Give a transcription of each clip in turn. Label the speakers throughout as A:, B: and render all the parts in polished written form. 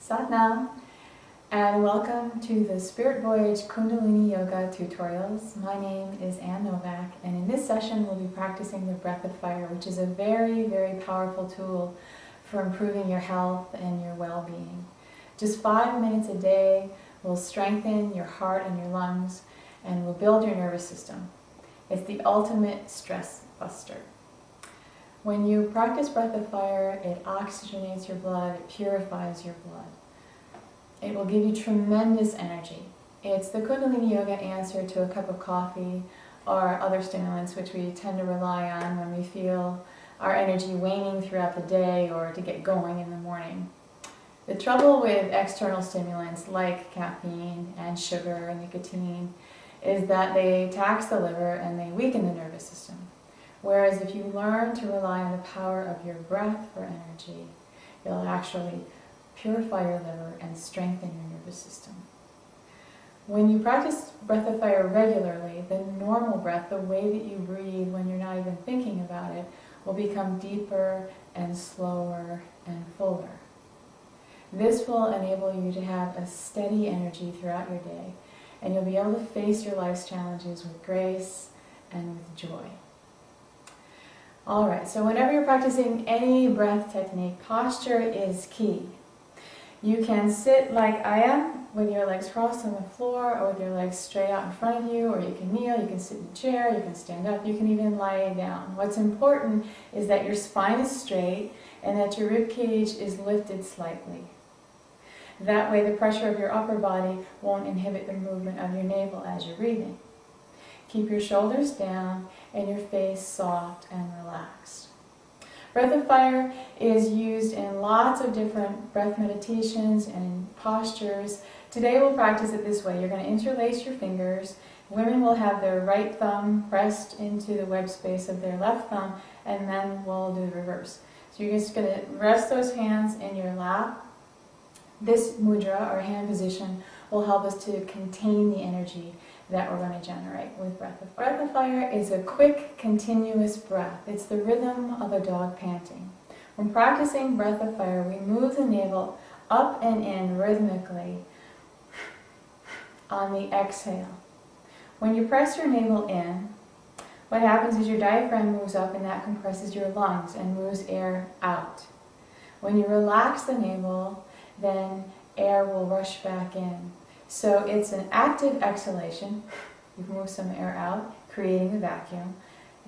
A: Satnam, and welcome to the Spirit Voyage Kundalini Yoga tutorials. My name is Novak, and in this session we'll be practicing the breath of fire, which is a very, very powerful tool for improving your health and your well-being. Just 5 minutes a day will strengthen your heart and your lungs and will build your nervous system. It's the ultimate stress buster. When you practice breath of fire, it oxygenates your blood, it purifies your blood. It will give you tremendous energy. It's the Kundalini Yoga answer to a cup of coffee or other stimulants which we tend to rely on when we feel our energy waning throughout the day or to get going in the morning. The trouble with external stimulants like caffeine and sugar and nicotine is that they tax the liver and they weaken the nervous system. Whereas if you learn to rely on the power of your breath for energy, you'll actually purify your liver and strengthen your nervous system. When you practice breath of fire regularly, the normal breath, the way that you breathe when you're not even thinking about it, will become deeper and slower and fuller. This will enable you to have a steady energy throughout your day, and you'll be able to face your life's challenges with grace and with joy. Alright, so whenever you're practicing any breath technique, posture is key. You can sit like I am, with your legs crossed on the floor, or with your legs straight out in front of you, or you can kneel, you can sit in a chair, you can stand up, you can even lie down. What's important is that your spine is straight and that your rib cage is lifted slightly. That way the pressure of your upper body won't inhibit the movement of your navel as you're breathing. Keep your shoulders down and your face soft and relaxed. Breath of fire is used in lots of different breath meditations and postures. Today we'll practice it this way. You're going to interlace your fingers. Women will have their right thumb pressed into the web space of their left thumb, and then we'll do the reverse. So you're just going to rest those hands in your lap. This mudra, or hand position, will help us to contain the energy that we're going to generate with breath of fire. Breath of fire is a quick, continuous breath. It's the rhythm of a dog panting. When practicing breath of fire, we move the navel up and in rhythmically on the exhale. When you press your navel in, what happens is your diaphragm moves up and that compresses your lungs and moves air out. When you relax the navel, then air will rush back in. So it's an active exhalation. You've moved some air out, creating a vacuum.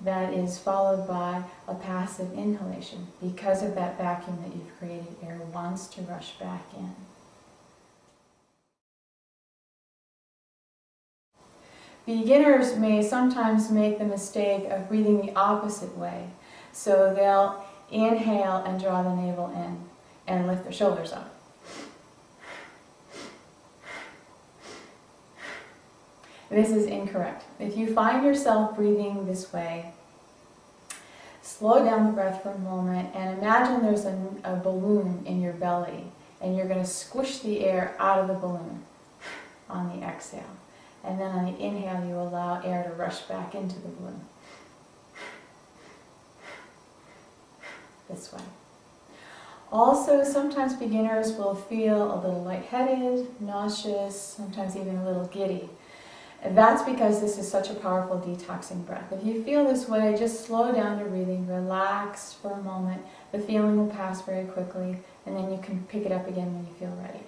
A: That is followed by a passive inhalation. Because of that vacuum that you've created, air wants to rush back in. Beginners may sometimes make the mistake of breathing the opposite way. So they'll inhale and draw the navel in and lift their shoulders up. This is incorrect. If you find yourself breathing this way, slow down the breath for a moment and imagine there's a balloon in your belly and you're going to squish the air out of the balloon on the exhale. And then on the inhale you allow air to rush back into the balloon. This way. Also, sometimes beginners will feel a little lightheaded, nauseous, sometimes even a little giddy. And that's because this is such a powerful detoxing breath. If you feel this way, just slow down your breathing, relax for a moment. The feeling will pass very quickly, and then you can pick it up again when you feel ready.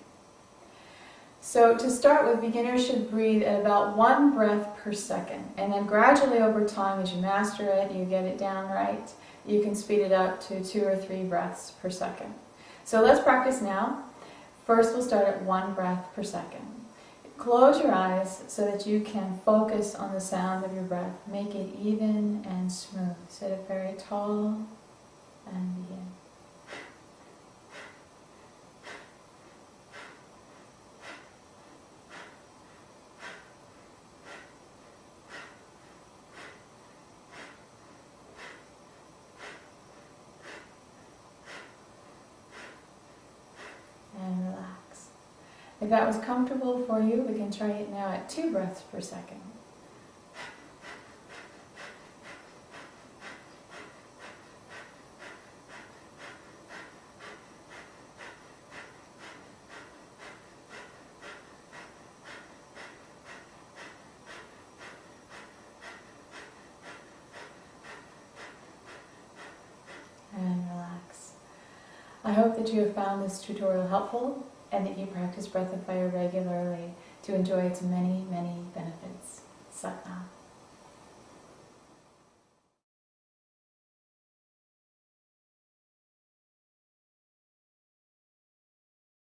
A: So to start with, beginners should breathe at about 1 breath per second. And then gradually over time, as you master it, you get it down right, you can speed it up to 2 or 3 breaths per second. So let's practice now. First, we'll start at 1 breath per second. Close your eyes so that you can focus on the sound of your breath. Make it even and smooth. Sit up very tall and begin. And relax. If that was comfortable for you, we can try it now at 2 breaths per second. I hope that you have found this tutorial helpful and that you practice breath of fire regularly to enjoy its many, many benefits. Sat Nam.